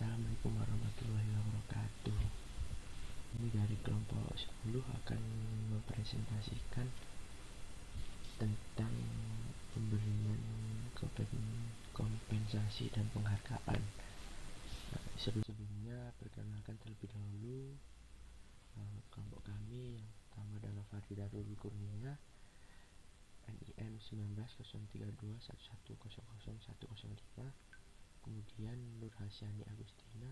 Assalamualaikum warahmatullahi wabarakatuh. Ini dari kelompok 10 akan mempresentasikan tentang pemberian kompensasi dan penghargaan. Sebelumnya perkenalkan terlebih dahulu kelompok kami. Yang pertama adalah Faridatul Kurnia, NIM 190321100105. Kemudian Nur Hasyani Agustina,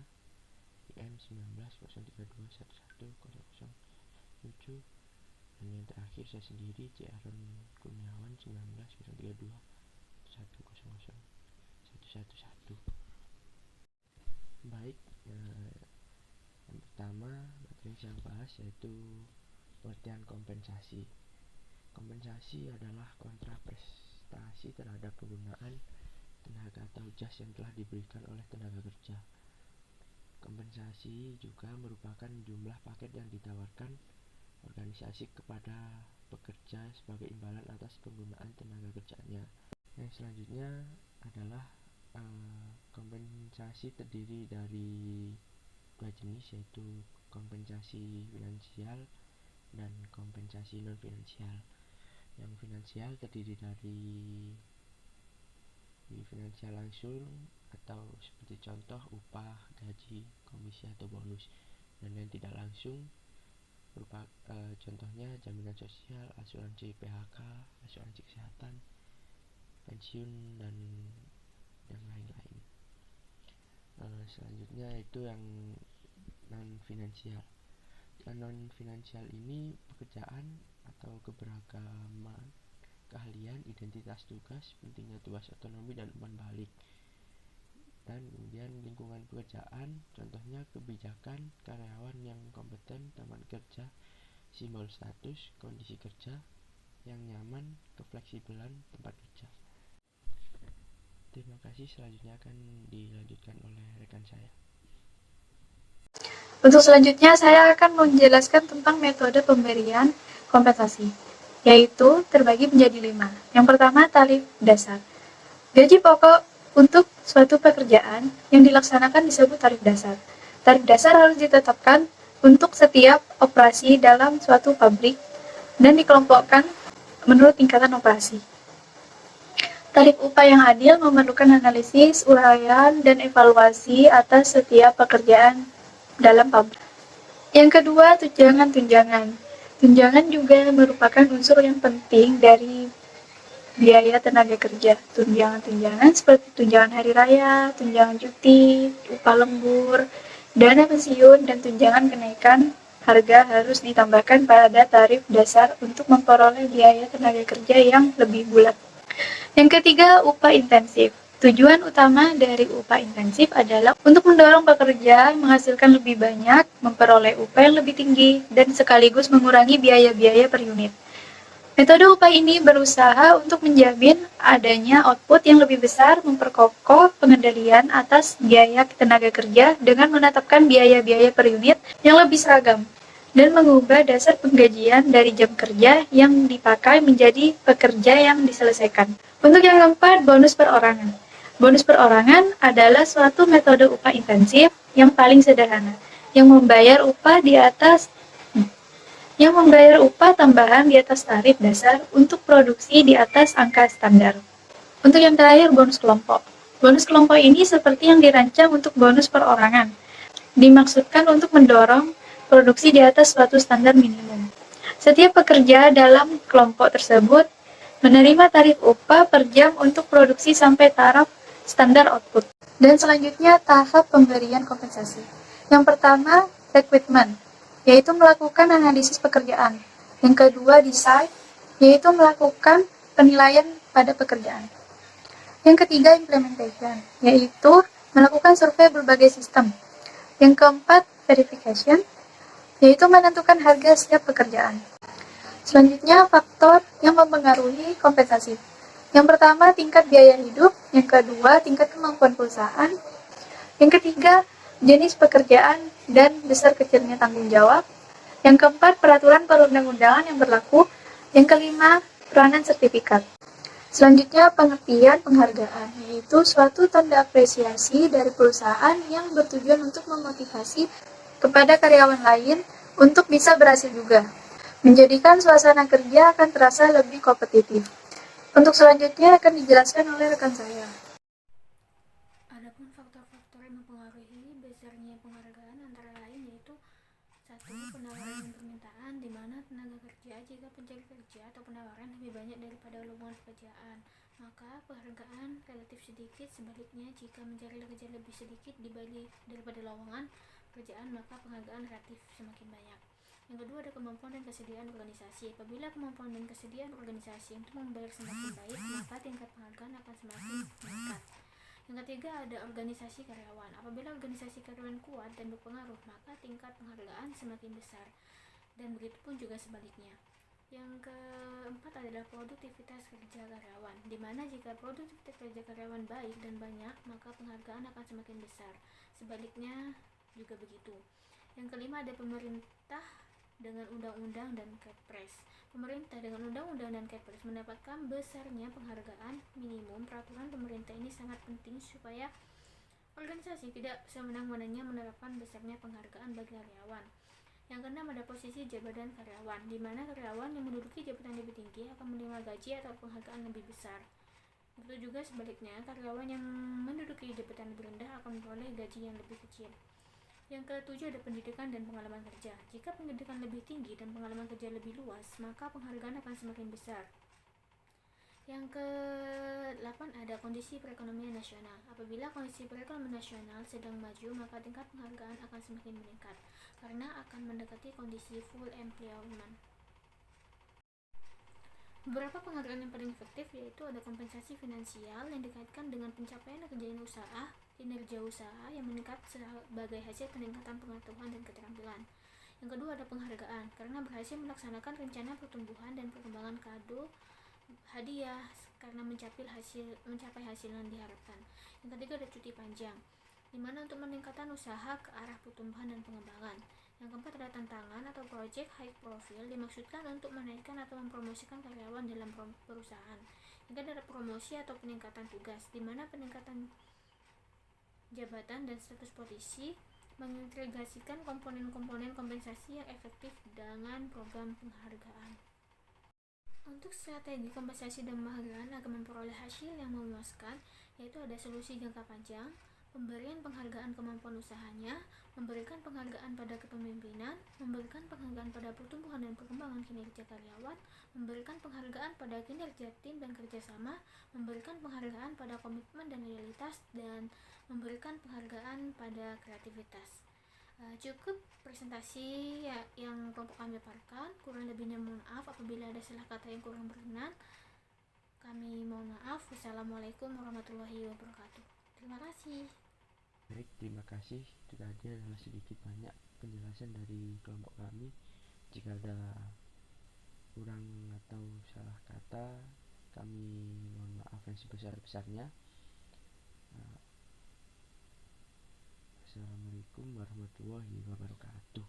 IM 1903211007. Dan yang terakhir saya sendiri, C. Aaron Kurniawan 190321001111. Baik, yang pertama materi yang saya bahas yaitu pengertian kompensasi. Kompensasi adalah kontraprestasi terhadap penggunaan tenaga atau jas yang telah diberikan oleh tenaga kerja. Kompensasi juga merupakan jumlah paket yang ditawarkan organisasi kepada pekerja sebagai imbalan atas penggunaan tenaga kerjanya. Yang selanjutnya adalah kompensasi terdiri dari dua jenis, yaitu kompensasi finansial dan kompensasi non finansial. Yang finansial terdiri dari finansial langsung atau seperti contoh upah, gaji, komisi atau bonus. Dan yang tidak langsung berupa contohnya jaminan sosial, asuransi PHK, asuransi kesehatan, pensiun, dan yang lain-lain. Selanjutnya itu yang non finansial. Yang non finansial ini pekerjaan atau keberagaman keahlian, identitas tugas, pentingnya tugas otonomi dan umpan balik. Dan kemudian lingkungan pekerjaan, contohnya kebijakan, karyawan yang kompeten, teman kerja, simbol status, kondisi kerja yang nyaman, kefleksibelan tempat kerja. Terima kasih, selanjutnya akan dilanjutkan oleh rekan saya. Untuk selanjutnya saya akan menjelaskan tentang metode pemberian kompensasi, yaitu terbagi menjadi 5. Yang pertama, tarif dasar. Gaji pokok untuk suatu pekerjaan yang dilaksanakan disebut tarif dasar. Tarif dasar harus ditetapkan untuk setiap operasi dalam suatu pabrik dan dikelompokkan menurut tingkatan operasi. Tarif upah yang adil memerlukan analisis, uraian, dan evaluasi atas setiap pekerjaan dalam pabrik. Yang kedua, tunjangan. Tunjangan juga merupakan unsur yang penting dari biaya tenaga kerja. Tunjangan seperti tunjangan hari raya, tunjangan cuti, upah lembur, dana pensiun, dan tunjangan kenaikan harga harus ditambahkan pada tarif dasar untuk memperoleh biaya tenaga kerja yang lebih bulat. Yang ketiga, upah intensif. Tujuan utama dari upah intensif adalah untuk mendorong pekerja menghasilkan lebih banyak, memperoleh upah yang lebih tinggi, dan sekaligus mengurangi biaya-biaya per unit. Metode upah ini berusaha untuk menjamin adanya output yang lebih besar, memperkokoh pengendalian atas biaya tenaga kerja dengan menetapkan biaya-biaya per unit yang lebih seragam, dan mengubah dasar penggajian dari jam kerja yang dipakai menjadi pekerja yang diselesaikan. Untuk yang keempat, bonus perorangan. Bonus perorangan adalah suatu metode upah intensif yang paling sederhana, yang membayar upah tambahan di atas tarif dasar untuk produksi di atas angka standar. Untuk yang terakhir, bonus kelompok. Bonus kelompok ini seperti yang dirancang untuk bonus perorangan, dimaksudkan untuk mendorong produksi di atas suatu standar minimum. Setiap pekerja dalam kelompok tersebut menerima tarif upah per jam untuk produksi sampai taraf standar output. Dan selanjutnya tahap pemberian kompensasi. Yang pertama, recruitment, yaitu melakukan analisis pekerjaan. Yang kedua, design, yaitu melakukan penilaian pada pekerjaan. Yang ketiga, implementation, yaitu melakukan survei berbagai sistem. Yang keempat, verification, yaitu menentukan harga setiap pekerjaan. Selanjutnya, faktor yang mempengaruhi kompensasi. Yang pertama, tingkat biaya hidup. Yang kedua, tingkat kemampuan perusahaan. Yang ketiga, jenis pekerjaan dan besar kecilnya tanggung jawab. Yang keempat, peraturan perundang-undangan yang berlaku. Yang kelima, peranan sertifikat. Selanjutnya, pengertian penghargaan, yaitu suatu tanda apresiasi dari perusahaan yang bertujuan untuk memotivasi kepada karyawan lain untuk bisa berhasil juga, menjadikan suasana kerja akan terasa lebih kompetitif. Untuk selanjutnya akan dijelaskan oleh rekan saya. Adapun faktor-faktor yang mempengaruhi besarnya penghargaan antara lain yaitu satu, penawaran dan permintaan, di mana tenaga kerja jika pencari kerja atau penawaran lebih banyak daripada lowongan pekerjaan, maka penghargaan relatif sedikit. Sebaliknya, jika mencari kerja lebih sedikit daripada lowongan pekerjaan, maka penghargaan relatif semakin banyak. Yang kedua, ada kemampuan dan kesediaan organisasi. Apabila kemampuan dan kesediaan organisasi untuk membayar semakin baik, maka tingkat penghargaan akan semakin meningkat. Yang ketiga, ada organisasi karyawan. Apabila organisasi karyawan kuat dan berpengaruh, maka tingkat penghargaan semakin besar, dan begitu pun juga sebaliknya. Yang keempat adalah produktivitas kerja karyawan, di mana jika produktivitas kerja karyawan baik dan banyak, maka penghargaan akan semakin besar. Sebaliknya juga begitu. Yang kelima, ada pemerintah dengan undang-undang dan Kepres. Pemerintah dengan undang-undang dan Kepres mendapatkan besarnya penghargaan minimum. Peraturan pemerintah ini sangat penting supaya organisasi tidak semena-menanya menerapkan besarnya penghargaan bagi karyawan. Yang keenam, ada posisi jabatan karyawan, di mana karyawan yang menduduki jabatan lebih tinggi akan menerima gaji atau penghargaan lebih besar. Begitu juga sebaliknya, karyawan yang menduduki jabatan lebih rendah akan memperoleh gaji yang lebih kecil. Yang ketujuh, ada pendidikan dan pengalaman kerja. Jika pendidikan lebih tinggi dan pengalaman kerja lebih luas, maka penghargaan akan semakin besar. Yang ke-8, ada kondisi perekonomian nasional. Apabila kondisi perekonomian nasional sedang maju, maka tingkat penghargaan akan semakin meningkat karena akan mendekati kondisi full employment. Beberapa penghargaan yang paling efektif yaitu ada kompensasi finansial yang dikaitkan dengan pencapaian kinerja usaha yang meningkat sebagai hasil peningkatan pengetahuan dan keterampilan. Yang kedua, ada penghargaan karena berhasil melaksanakan rencana pertumbuhan dan perkembangan, kado, hadiah karena mencapai hasil yang diharapkan. Yang ketiga, ada cuti panjang, di mana untuk meningkatkan usaha ke arah pertumbuhan dan pengembangan. Yang keempat, ada tantangan atau project high profile, dimaksudkan untuk menaikkan atau mempromosikan karyawan dalam perusahaan. Yang ketiga, ada promosi atau peningkatan tugas, di mana peningkatan jabatan dan status posisi mengintegrasikan komponen-komponen kompensasi yang efektif dengan program penghargaan. Untuk strategi kompensasi dan penghargaan agar memperoleh hasil yang memuaskan, yaitu ada solusi jangka panjang, pemberian penghargaan kemampuan usahanya, memberikan penghargaan pada kepemimpinan, memberikan penghargaan pada pertumbuhan dan perkembangan kinerja karyawan, memberikan penghargaan pada kinerja tim dan kerjasama, memberikan penghargaan pada komitmen dan loyalitas, dan memberikan penghargaan pada kreativitas. Cukup presentasi yang kelompok kami paparkan. Kurang lebihnya mohon maaf apabila ada salah kata yang kurang berkenan. Kami mohon maaf. Wassalamualaikum warahmatullahi wabarakatuh. Terima kasih. Baik, terima kasih. Itu tadi adalah sedikit banyak penjelasan dari kelompok kami. Jika ada kurang atau salah kata, kami mohon maaf yang sebesar-besarnya. Assalamualaikum warahmatullahi wabarakatuh.